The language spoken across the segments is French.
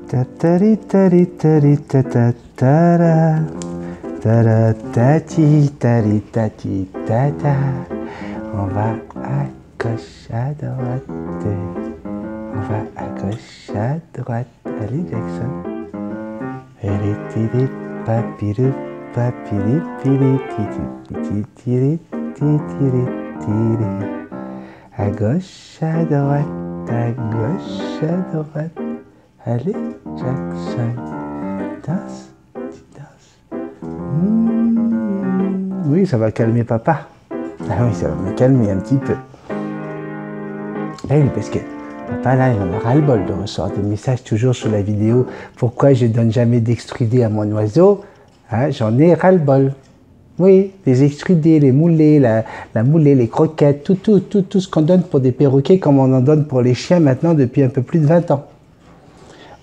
Tatari tari tari tatatara. Tara tati tari tati tata. On va à gauche, à droite. On va à gauche, à droite. Allez Jackson. Tiri papiru papiri piri tiri tiri tiri tiri. À gauche, à droite, à gauche, à droite. Allez, Jackson, danse, tu danses. Oui, ça va calmer papa. Ah oui, ça va me calmer un petit peu. Ah oui, parce que papa, là, il en a ras-le-bol de recevoir des messages toujours sur la vidéo. Pourquoi je ne donne jamais d'extrudés à mon oiseau? Hein, j'en ai ras-le-bol. Oui, les extrudés, les moulés, la moulée, les croquettes, tout ce qu'on donne pour des perroquets comme on en donne pour les chiens maintenant depuis un peu plus de 20 ans.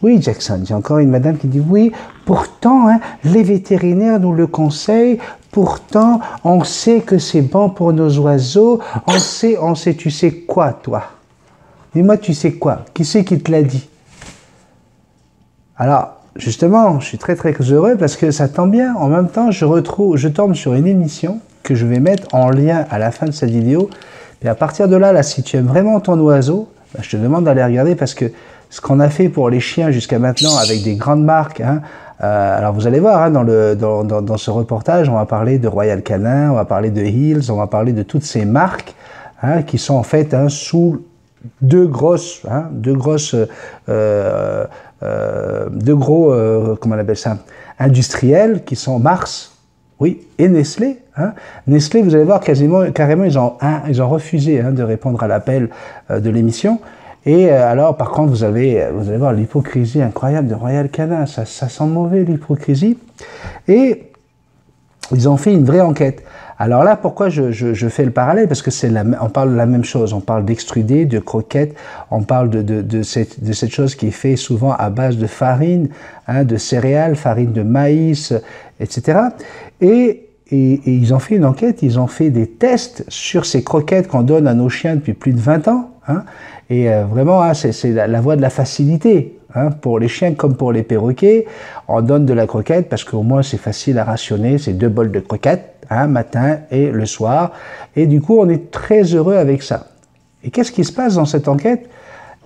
Oui, Jackson, j'ai encore une madame qui dit oui, pourtant, hein, les vétérinaires nous le conseillent, pourtant, on sait que c'est bon pour nos oiseaux, on sait, tu sais quoi, toi? Dis-moi, tu sais quoi? Qui c'est qui te l'a dit? Alors, justement, je suis très heureux parce que ça tombe bien. En même temps, je tombe sur une émission que je vais mettre en lien à la fin de cette vidéo. Et à partir de là, si tu aimes vraiment ton oiseau, ben, je te demande d'aller regarder parce que ce qu'on a fait pour les chiens jusqu'à maintenant avec des grandes marques, hein, alors vous allez voir, hein, dans ce reportage, on va parler de Royal Canin, on va parler de Hills, on va parler de toutes ces marques, hein, qui sont en fait, hein, sous deux gros, comment on appelle ça, industriels, qui sont Mars, oui, et Nestlé. Hein. Nestlé, vous allez voir, carrément, ils ont refusé, hein, de répondre à l'appel de l'émission. Et alors, par contre, vous allez voir l'hypocrisie incroyable de Royal Canin, ça sent mauvais, l'hypocrisie. Et ils ont fait une vraie enquête. Alors là, pourquoi je fais le parallèle? Parce que on parle de la même chose, on parle d'extrudés, de croquettes, on parle de cette chose qui est faite souvent à base de farine, hein, de céréales, farine de maïs, etc. Et ils ont fait une enquête, ils ont fait des tests sur ces croquettes qu'on donne à nos chiens depuis plus de 20 ans. Hein, et vraiment, hein, c'est la voie de la facilité. Hein, pour les chiens comme pour les perroquets, on donne de la croquette parce qu'au moins c'est facile à rationner, c'est 2 bols de croquettes, hein, matin et le soir. Et du coup, on est très heureux avec ça. Et qu'est-ce qui se passe dans cette enquête?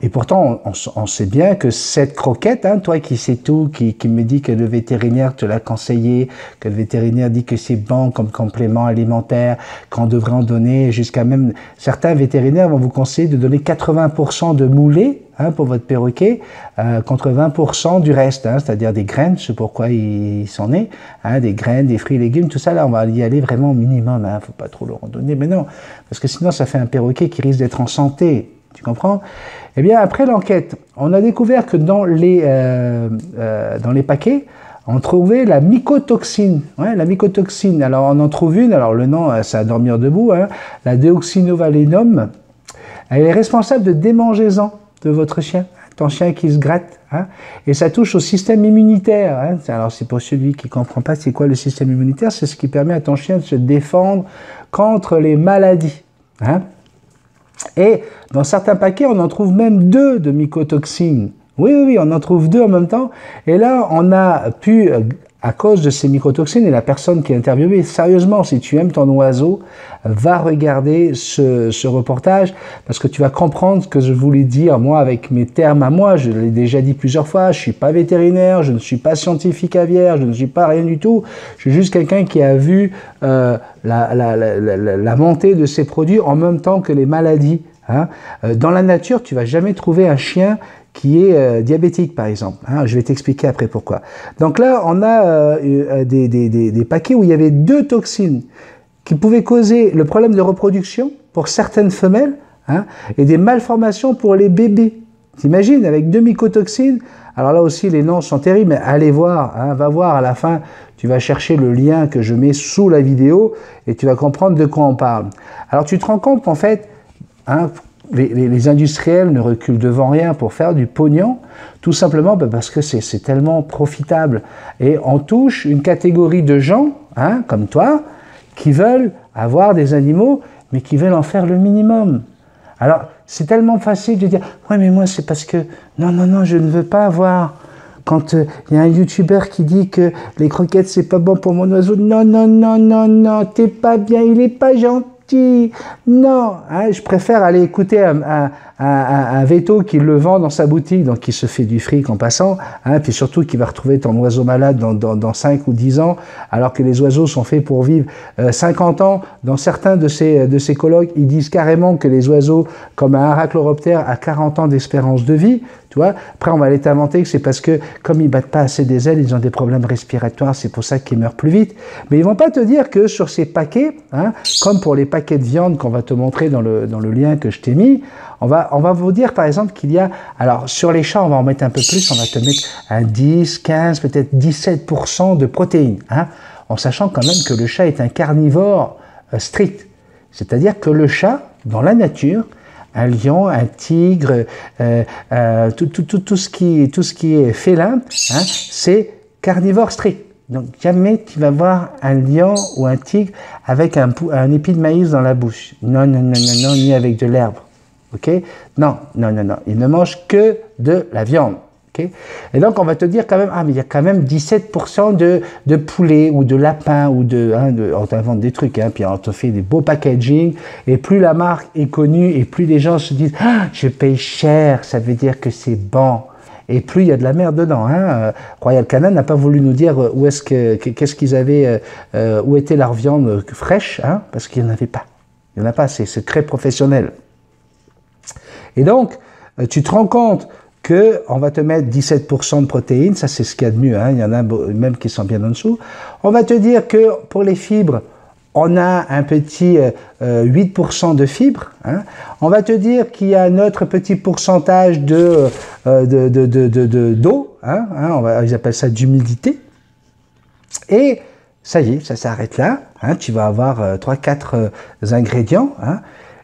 Et pourtant, on sait bien que cette croquette, hein, toi qui sais tout, qui me dit que le vétérinaire te l'a conseillé, que le vétérinaire dit que c'est bon comme complément alimentaire, qu'on devrait en donner jusqu'à même... Certains vétérinaires vont vous conseiller de donner 80% de moulé, hein, pour votre perroquet, contre 20% du reste, hein, c'est-à-dire des graines, c'est pourquoi il s'en est, hein, des graines, des fruits et légumes, tout ça, là, on va y aller vraiment au minimum, hein, faut pas trop leur en donner, mais non, parce que sinon, ça fait un perroquet qui risque d'être en santé, tu comprends? Eh bien, après l'enquête, on a découvert que dans les paquets, on trouvait la mycotoxine. Ouais, la mycotoxine. Alors, on en trouve une, alors le nom, c'est à dormir debout, hein, la déoxynovalenum. Elle est responsable de démangeaisons de votre chien, ton chien qui se gratte. Hein, et ça touche au système immunitaire. Hein. Alors, c'est pour celui qui ne comprend pas c'est quoi le système immunitaire, c'est ce qui permet à ton chien de se défendre contre les maladies. Hein. Et dans certains paquets, on en trouve même 2 de mycotoxines. Oui, on en trouve 2 en même temps. Et là, on a pu, à cause de ces mycotoxines, et la personne qui est interviewée, sérieusement, si tu aimes ton oiseau, va regarder ce reportage, parce que tu vas comprendre ce que je voulais dire, moi, avec mes termes à moi. Je l'ai déjà dit plusieurs fois, je ne suis pas vétérinaire, je ne suis pas scientifique aviaire, je ne suis pas rien du tout. Je suis juste quelqu'un qui a vu la montée de ces produits en même temps que les maladies. Hein. Dans la nature, tu ne vas jamais trouver un chien qui est diabétique, par exemple. Hein, je vais t'expliquer après pourquoi. Donc là, on a des paquets où il y avait 2 toxines qui pouvaient causer le problème de reproduction pour certaines femelles, hein, et des malformations pour les bébés. T'imagines, avec 2 mycotoxines. Alors là aussi, les noms sont terribles, mais allez voir, hein, va voir à la fin, tu vas chercher le lien que je mets sous la vidéo et tu vas comprendre de quoi on parle. Alors tu te rends compte qu'en fait, hein, les industriels ne reculent devant rien pour faire du pognon, tout simplement parce que c'est tellement profitable. Et on touche une catégorie de gens, hein, comme toi, qui veulent avoir des animaux, mais qui veulent en faire le minimum. Alors, c'est tellement facile de dire « Ouais, mais moi, c'est parce que... Non, je ne veux pas avoir quand il y a un youtubeur qui dit que les croquettes c'est pas bon pour mon oiseau, non, non, non, non, non, t'es pas bien, il est pas gentil, non, hein, je préfère aller écouter un veto qui le vend dans sa boutique, donc qui se fait du fric en passant, hein, puis surtout qui va retrouver ton oiseau malade dans 5 ou 10 ans, alors que les oiseaux sont faits pour vivre 50 ans. Dans certains de ces colloques, ils disent carrément que les oiseaux, comme un Arachlorhoptère, a 40 ans d'espérance de vie. Tu vois, après, on va aller t'inventer que c'est parce que, comme ils battent pas assez des ailes, ils ont des problèmes respiratoires, c'est pour ça qu'ils meurent plus vite. Mais ils vont pas te dire que sur ces paquets, hein, comme pour les paquets de viande qu'on va te montrer dans le lien que je t'ai mis, on va vous dire, par exemple, qu'il y a, alors, sur les chats, on va en mettre un peu plus, on va te mettre un 10, 15, peut-être 17% de protéines, hein, en sachant quand même que le chat est un carnivore strict. C'est-à-dire que le chat, dans la nature, un lion, un tigre, tout ce qui est félin, hein, c'est carnivore strict. Donc jamais tu vas voir un lion ou un tigre avec un épi de maïs dans la bouche. Non, non, non, non, non, ni avec de l'herbe. Ok? Non, non, non, non. Il ne mange que de la viande. Okay. Et donc on va te dire quand même, ah mais il y a quand même 17% de poulet ou de lapin ou on t'invente des trucs, hein, puis on te fait des beaux packaging, et plus la marque est connue et plus les gens se disent, ah, je paye cher, ça veut dire que c'est bon. Et plus il y a de la merde dedans. Hein. Royal Canin n'a pas voulu nous dire qu'est-ce qu'ils avaient, où était leur viande fraîche, hein, parce qu'il n'y en avait pas. Il n'y en a pas, c'est secret professionnel. Et donc, tu te rends compte qu'on va te mettre 17% de protéines, ça c'est ce qu'il y a de mieux, hein. Il y en a même qui sont bien en dessous. On va te dire que pour les fibres, on a un petit 8% de fibres. Hein. On va te dire qu'il y a un autre petit pourcentage d'eau, hein, ils appellent ça d'humidité. Et ça y est, ça s'arrête là. Hein. Tu vas avoir 3-4 ingrédients. Hein.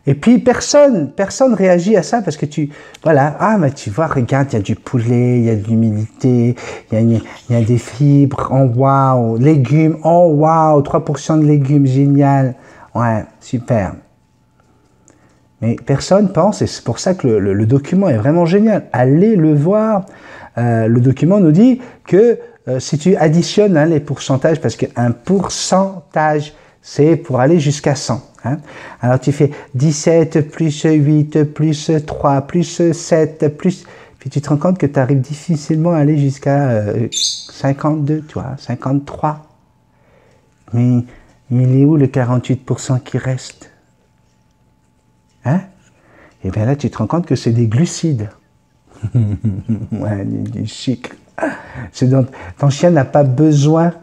Et puis personne réagit à ça parce que voilà, ah mais tu vois, regarde, il y a du poulet, il y a de l'humidité, il y a des fibres, oh waouh, légumes, oh waouh, 3% de légumes, génial, ouais, super. Mais personne pense, et c'est pour ça que le document est vraiment génial. Allez le voir. Le document nous dit que si tu additionnes les pourcentages, parce qu'un pourcentage, c'est pour aller jusqu'à 100. Hein. Alors tu fais 17 plus 8 plus 3 plus 7 plus... Puis tu te rends compte que tu arrives difficilement à aller jusqu'à 52, tu vois, 53. Mais il est où le 48% qui reste? Hein? Et bien là, tu te rends compte que c'est des glucides. Ouais, du sucre. Ton chien n'a pas besoin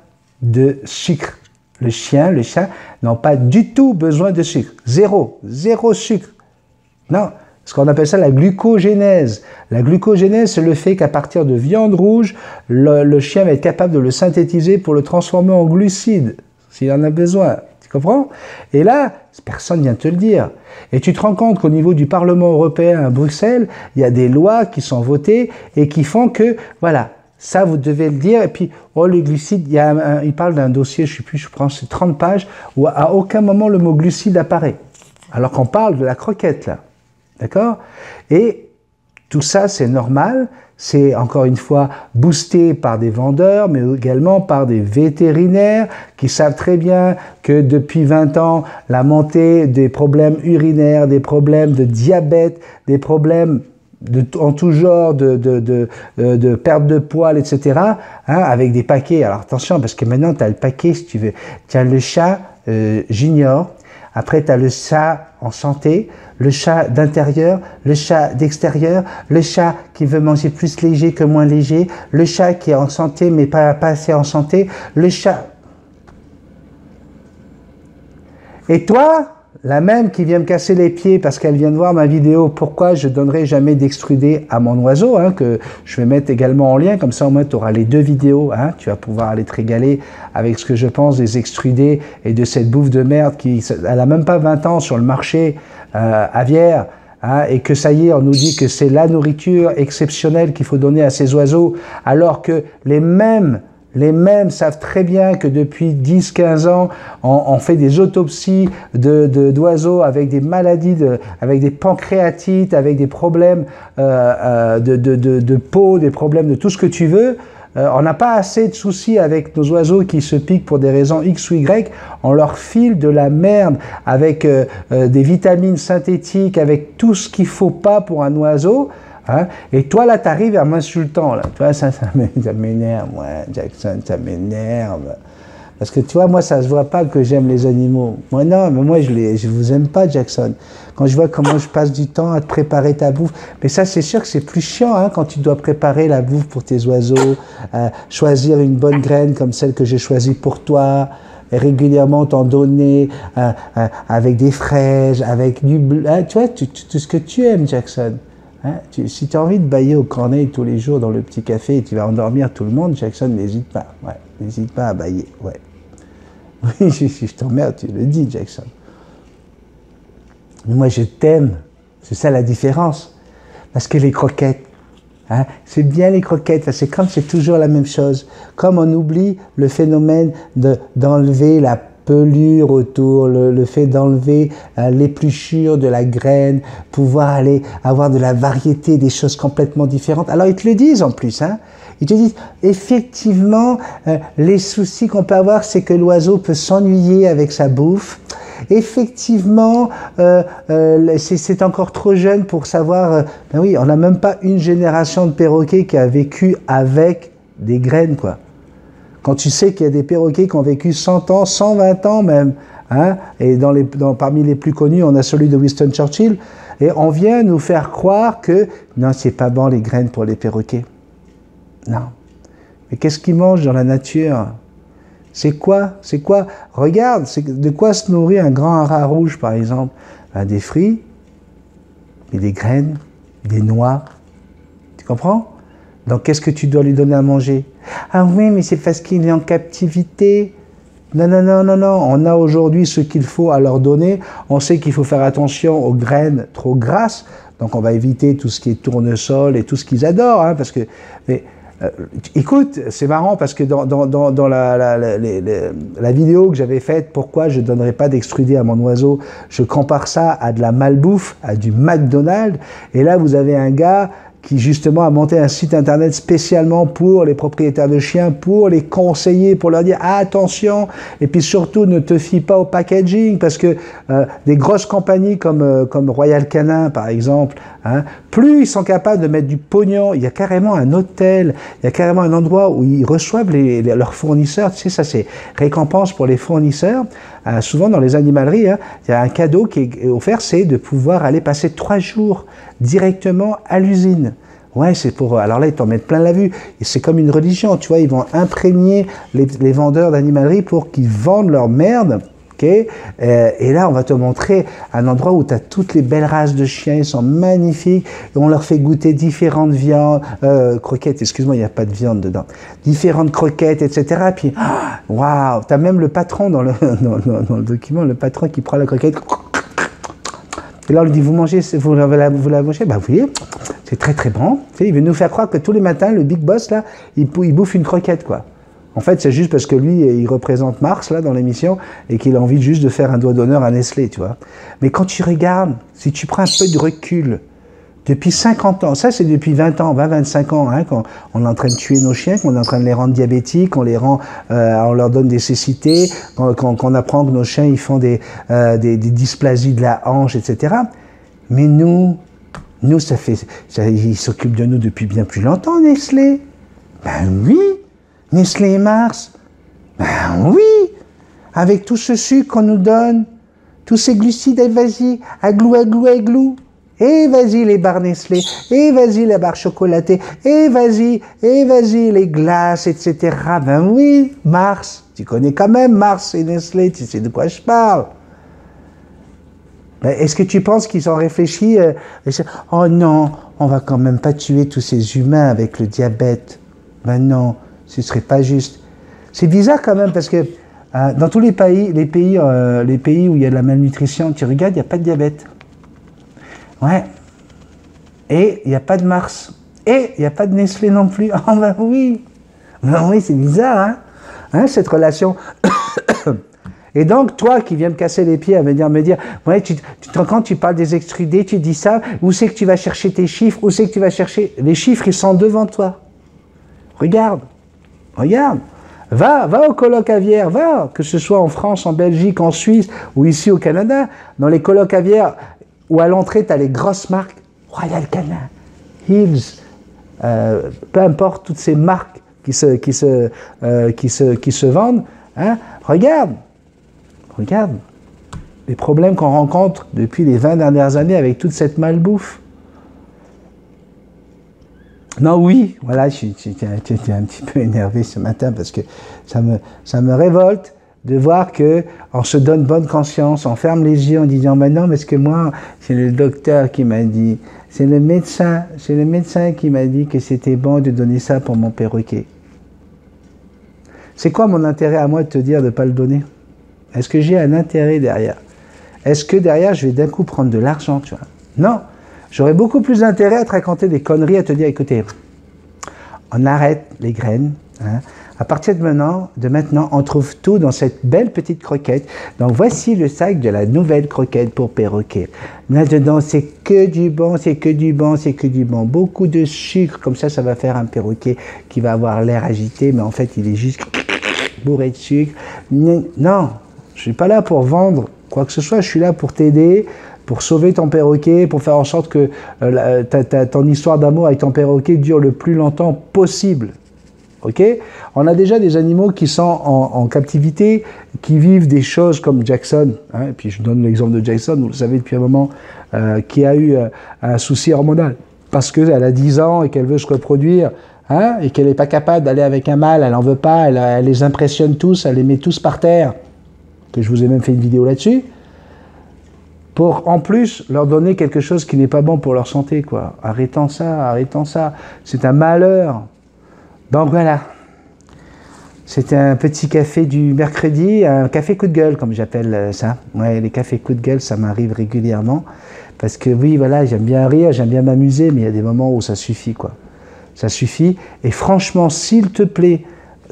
de sucre. Le chien, le chat n'ont pas du tout besoin de sucre. Zéro sucre. Non, ce qu'on appelle ça la glucogénèse. La glucogénèse, c'est le fait qu'à partir de viande rouge, le chien va être capable de le synthétiser pour le transformer en glucides, s'il en a besoin. Tu comprends? Et là, personne ne vient te le dire. Et tu te rends compte qu'au niveau du Parlement européen à Bruxelles, il y a des lois qui sont votées et qui font que, voilà, ça, vous devez le dire. Et puis, oh, les glucides, il parle d'un dossier, je ne sais plus, je pense, c'est 30 pages, où à aucun moment le mot glucide apparaît. Alors qu'on parle de la croquette, là. D'accord? Et tout ça, c'est normal. C'est, encore une fois, boosté par des vendeurs, mais également par des vétérinaires qui savent très bien que depuis 20 ans, la montée des problèmes urinaires, des problèmes de diabète, des problèmes en tout genre de perte de poils, etc., hein, avec des paquets. Alors attention, parce que maintenant, tu as le paquet, si tu veux. Tu as le chat junior, après tu as le chat en santé, le chat d'intérieur, le chat d'extérieur, le chat qui veut manger plus léger que moins léger, le chat qui est en santé mais pas assez en santé, le chat... Et toi, la même qui vient me casser les pieds parce qu'elle vient de voir ma vidéo, pourquoi je donnerai jamais d'extrudé à mon oiseau, hein, que je vais mettre également en lien, comme ça au moins tu auras les deux vidéos, hein, tu vas pouvoir aller te régaler avec ce que je pense des extrudés et de cette bouffe de merde qui, elle a même pas 20 ans sur le marché aviaire, hein, et que ça y est, on nous dit que c'est la nourriture exceptionnelle qu'il faut donner à ces oiseaux, alors que les mêmes Les mêmes savent très bien que depuis 10-15 ans, on fait des autopsies d'oiseaux avec des maladies, avec des pancréatites, avec des problèmes de peau, des problèmes de tout ce que tu veux. On n'a pas assez de soucis avec nos oiseaux qui se piquent pour des raisons X ou Y. On leur file de la merde avec des vitamines synthétiques, avec tout ce qu'il ne faut pas pour un oiseau. Hein? Et toi, là, tu arrives en m'insultant. Là. Tu vois, ça m'énerve, moi, Jackson, ça m'énerve. Parce que tu vois, moi, ça ne se voit pas que j'aime les animaux. Moi, non, mais moi, je vous aime pas, Jackson. Quand je vois comment je passe du temps à te préparer ta bouffe. Mais ça, c'est sûr que c'est plus chiant hein, quand tu dois préparer la bouffe pour tes oiseaux, choisir une bonne graine comme celle que j'ai choisie pour toi, et régulièrement t'en donner avec des fraises, avec du bleu. Hein, tu vois, tout ce que tu aimes, Jackson. Hein, si tu as envie de bâiller au corneille tous les jours dans le petit café et tu vas endormir tout le monde, Jackson, n'hésite pas. Ouais, n'hésite pas à bâiller. Ouais. Oui, si je t'emmerde, tu le dis, Jackson. Mais moi, je t'aime. C'est ça la différence. Parce que les croquettes, hein, c'est bien les croquettes. C'est comme c'est toujours la même chose. Comme on oublie le phénomène d'enlever la pelure autour, le fait d'enlever l'épluchure de la graine, pouvoir aller avoir de la variété, des choses complètement différentes. Alors ils te le disent en plus, hein. Ils te disent, effectivement, les soucis qu'on peut avoir, c'est que l'oiseau peut s'ennuyer avec sa bouffe. Effectivement, c'est encore trop jeune pour savoir... ben oui, on n'a même pas une génération de perroquets qui a vécu avec des graines, quoi. Quand tu sais qu'il y a des perroquets qui ont vécu 100 ans, 120 ans même, hein, et parmi les plus connus, on a celui de Winston Churchill, et on vient nous faire croire que non, c'est pas bon les graines pour les perroquets. Non. Mais qu'est-ce qu'ils mangent dans la nature? C'est quoi? C'est quoi? Regarde, de quoi se nourrit un grand rat rouge, par exemple? Ben, des fruits, et des graines, des noix. Tu comprends? Donc, qu'est-ce que tu dois lui donner à manger? Ah oui, mais c'est parce qu'il est en captivité. Non, non, non, non, non. On a aujourd'hui ce qu'il faut à leur donner. On sait qu'il faut faire attention aux graines trop grasses. Donc, on va éviter tout ce qui est tournesol et tout ce qu'ils adorent. Hein, parce que, écoute, c'est marrant parce que dans la vidéo que j'avais faite, pourquoi je ne donnerais pas d'extrudé à mon oiseau, je compare ça à de la malbouffe, à du McDonald's. Et là, vous avez un gars qui justement a monté un site internet spécialement pour les propriétaires de chiens, pour les conseiller, pour leur dire ah, attention, et puis surtout ne te fie pas au packaging, parce que des grosses compagnies comme Royal Canin par exemple, hein, plus ils sont capables de mettre du pognon, il y a carrément un hôtel, il y a carrément un endroit où ils reçoivent leurs fournisseurs, tu sais, ça c'est récompense pour les fournisseurs. Souvent dans les animaleries, hein, il y a un cadeau qui est offert, c'est de pouvoir aller passer 3 jours directement à l'usine. Ouais, c'est pour... Alors là, ils t'en mettent plein la vue. Et c'est comme une religion, tu vois, ils vont imprégner les vendeurs d'animalerie pour qu'ils vendent leur merde. Okay, et là, on va te montrer un endroit où tu as toutes les belles races de chiens, ils sont magnifiques, et on leur fait goûter différentes viandes, croquettes, excuse-moi, il n'y a pas de viande dedans, différentes croquettes, etc. Puis, waouh, tu as même le patron dans le document, le patron qui prend la croquette, et là on lui dit, vous la mangez? Bah oui, c'est très très bon. Tu sais, il veut nous faire croire que tous les matins, le big boss, là, il bouffe une croquette, quoi. En fait, c'est juste parce que lui, il représente Mars, là, dans l'émission, et qu'il a envie juste de faire un doigt d'honneur à Nestlé, tu vois. Mais quand tu regardes, si tu prends un peu de recul, depuis 50 ans, ça c'est depuis 20 ans, 20-25 ans, hein, quand on est en train de tuer nos chiens, qu'on est en train de les rendre diabétiques, on leur donne des cécités, qu'on apprend que nos chiens, ils font des dysplasies de la hanche, etc. Mais nous, ils s'occupent de nous depuis bien plus longtemps, Nestlé. Ben oui. Nestlé et Mars, ben oui, avec tout ce sucre qu'on nous donne, tous ces glucides, et vas-y, aglou, aglou, aglou, et vas-y les barres Nestlé, et vas-y les barres chocolatées, et vas-y les glaces, etc. Ben oui, Mars, tu connais quand même Mars et Nestlé, tu sais de quoi je parle. Ben, est-ce que tu penses qu'ils ont réfléchi oh non, on va quand même pas tuer tous ces humains avec le diabète. Ben non. Ce ne serait pas juste. C'est bizarre quand même parce que dans tous les pays où il y a de la malnutrition, tu regardes, il n'y a pas de diabète. Ouais. Et il n'y a pas de Mars. Et il n'y a pas de Nestlé non plus. Ah ben oui. Non, oui, c'est bizarre, hein, cette relation. Et donc, toi qui viens me casser les pieds à me dire, ouais, quand tu parles des extrudés, tu dis ça, où c'est que tu vas chercher tes chiffres, où c'est que tu vas chercher... Les chiffres, ils sont devant toi. Regarde. Va au colloque aviaire, va, que ce soit en France, en Belgique, en Suisse, ou ici au Canada, dans les colloques aviaires, où à l'entrée, tu as les grosses marques, Royal Canin, Hills, peu importe, toutes ces marques qui se vendent, hein, regarde les problèmes qu'on rencontre depuis les 20 dernières années avec toute cette malbouffe. Non, oui, voilà, j'étais un petit peu énervé ce matin parce que ça me révolte de voir que on se donne bonne conscience, on ferme les yeux en disant mais non, parce que moi, c'est le docteur qui m'a dit, c'est le médecin qui m'a dit que c'était bon de donner ça pour mon perroquet. C'est quoi mon intérêt à moi de te dire de ne pas le donner? Est-ce que j'ai un intérêt derrière? Est-ce que derrière, je vais d'un coup prendre de l'argent, tu vois? Non. J'aurais beaucoup plus d'intérêt à te raconter des conneries, à te dire, écoutez, on arrête les graines. Hein. À partir de maintenant, on trouve tout dans cette belle petite croquette. Donc, voici le sac de la nouvelle croquette pour perroquet. Là-dedans, c'est que du bon. Beaucoup de sucre, comme ça va faire un perroquet qui va avoir l'air agité, mais en fait, il est juste bourré de sucre. Non, je suis pas là pour vendre quoi que ce soit, je suis là pour t'aider, pour sauver ton perroquet, pour faire en sorte que ton histoire d'amour avec ton perroquet dure le plus longtemps possible. Ok? On a déjà des animaux qui sont en captivité, qui vivent des choses comme Jackson, hein, et puis je donne l'exemple de Jackson, vous le savez depuis un moment, qui a eu un souci hormonal, parce qu'elle a 10 ans et qu'elle veut se reproduire, hein, et qu'elle n'est pas capable d'aller avec un mâle, elle n'en veut pas, elle les impressionne tous, elle les met tous par terre, que je vous ai même fait une vidéo là-dessus, pour en plus leur donner quelque chose qui n'est pas bon pour leur santé, quoi. Arrêtons ça, c'est un malheur. Donc voilà, c'était un petit café du mercredi, un café coup de gueule comme j'appelle ça. Ouais, les cafés coup de gueule, ça m'arrive régulièrement, parce que oui, voilà, j'aime bien rire, j'aime bien m'amuser, mais il y a des moments où ça suffit, quoi. Ça suffit, et franchement, s'il te plaît,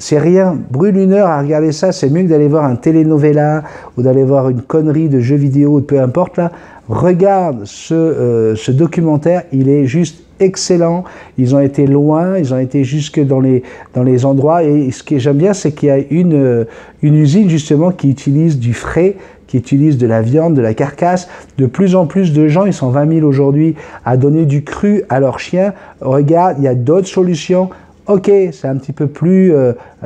c'est rien, brûle une heure à regarder ça, c'est mieux que d'aller voir un telenovela ou d'aller voir une connerie de jeux vidéo ou peu importe là. Regarde ce documentaire, il est juste excellent. Ils ont été loin, ils ont été jusque dans les endroits, et ce que j'aime bien, c'est qu'il y a une usine justement qui utilise du frais, qui utilise de la viande, de la carcasse. De plus en plus de gens, ils sont 20 000 aujourd'hui, à donner du cru à leurs chiens. Regarde, il y a d'autres solutions. Ok, c'est un petit peu plus,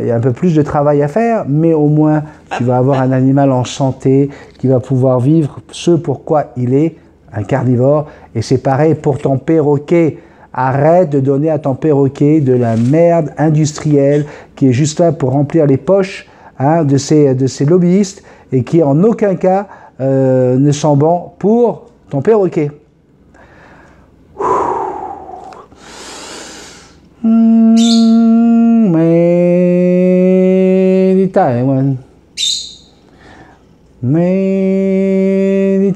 il y a un peu plus de travail à faire, mais au moins tu vas avoir un animal en santé qui va pouvoir vivre ce pourquoi il est un carnivore. Et c'est pareil pour ton perroquet. Arrête de donner à ton perroquet de la merde industrielle qui est juste là pour remplir les poches, hein, de ces lobbyistes, et qui en aucun cas ne sont bons pour ton perroquet. Taiwan.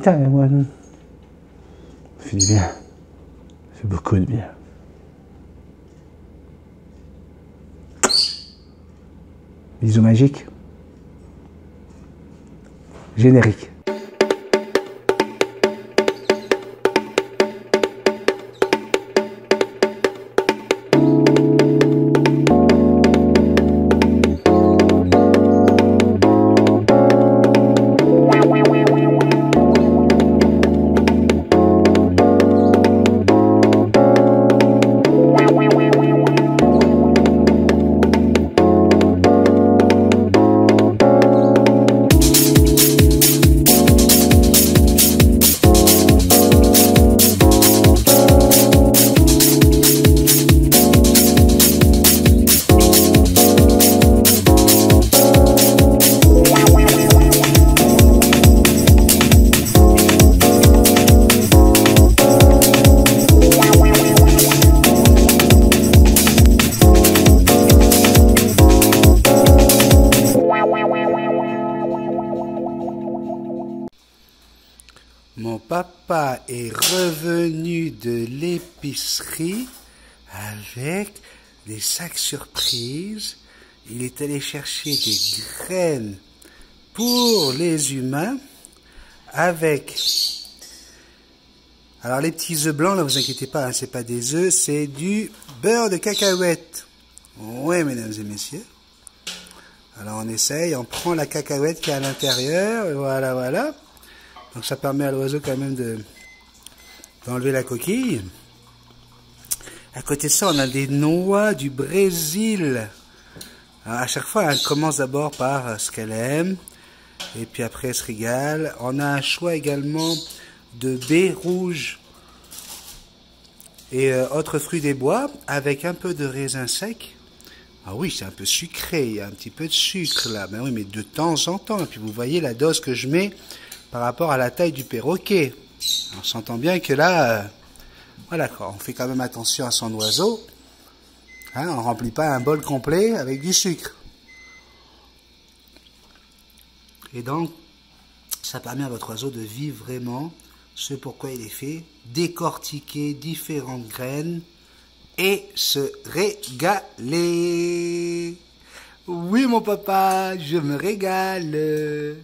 Taiwan. Ça fait du bien. Ça fait beaucoup de bien. Bisous magiques. Générique. Mon papa est revenu de l'épicerie avec des sacs surprises. Il est allé chercher des graines pour les humains avec... Alors les petits œufs blancs, là, vous inquiétez pas, hein, c'est pas des œufs, c'est du beurre de cacahuète. Oui, mesdames et messieurs. Alors on essaye, on prend la cacahuète qui est à l'intérieur, et voilà, voilà. Donc ça permet à l'oiseau quand même d'enlever la coquille. À côté de ça, on a des noix du Brésil. Alors, à chaque fois, elle commence d'abord par ce qu'elle aime, et puis après elle se régale. On a un choix également de baies rouges et autres fruits des bois, avec un peu de raisin sec. Ah oui, c'est un peu sucré, il y a un petit peu de sucre là. Ben oui, mais de temps en temps. Et puis vous voyez la dose que je mets par rapport à la taille du perroquet. On s'entend bien que là, voilà quoi, on fait quand même attention à son oiseau. Hein, on ne remplit pas un bol complet avec du sucre. Et donc, ça permet à votre oiseau de vivre vraiment ce pourquoi il est fait, décortiquer différentes graines et se régaler. Oui mon papa, je me régale.